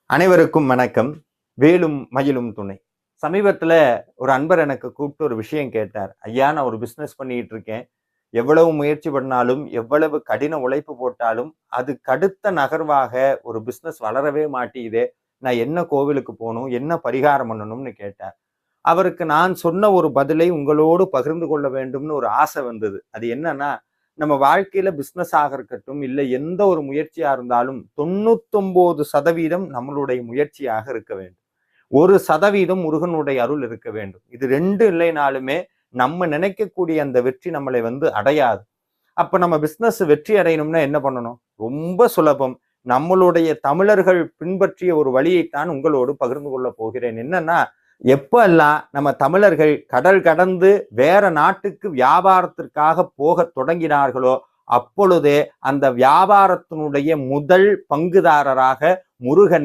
அனைவருக்கும் வணக்கம். வேலும் மயிலும் துணை. சமீபத்துல ஒரு அன்பர் எனக்கு கூப்பிட்டு ஒரு விஷயம் கேட்டார். ஐயா, நான் ஒரு பிசினஸ் பண்ணிட்டு இருக்கேன். எவ்வளவு முயற்சி பண்ணாலும், எவ்வளவு கடின உழைப்பு போட்டாலும், அதுக்கு அடுத்த நகர்வாக ஒரு பிசினஸ் வளரவே மாட்டேங்குதே. நான் என்ன கோவிலுக்கு போகணும், என்ன பரிகாரம் பண்ணணும்னு கேட்டார். அவருக்கு நான் சொன்ன ஒரு பதிலை உங்களோடு பகிர்ந்து கொள்ள வேண்டும்னு ஒரு ஆசை வந்தது. அது என்னன்னா, நம்ம வாழ்க்கையில பிசினஸ் இருக்கட்டும், இல்லை எந்த ஒரு முயற்சியா இருந்தாலும் 99% நம்மளுடைய முயற்சியாக இருக்க வேண்டும். 1% முருகனுடைய அருள் இருக்க வேண்டும். இது 2 இல்லைனாலுமே நம்ம நினைக்கக்கூடிய அந்த வெற்றி நம்மளை அடையாது. அப்ப நம்ம பிசினஸ் வெற்றி அடையணும்னா என்ன பண்ணணும்? ரொம்ப சுலபம். நம்மளுடைய தமிழர்கள் பின்பற்றிய ஒரு வழியைத்தான் உங்களோடு பகிர்ந்து கொள்ள போகிறேன். என்னன்னா, எப்பெல்லாம் நம்ம தமிழர்கள் கடல் கடந்து வேற நாட்டுக்கு வியாபாரத்திற்காக போக தொடங்கினார்களோ, அப்பொழுதே அந்த வியாபாரத்தினுடைய முதல் பங்குதாரராக முருகனை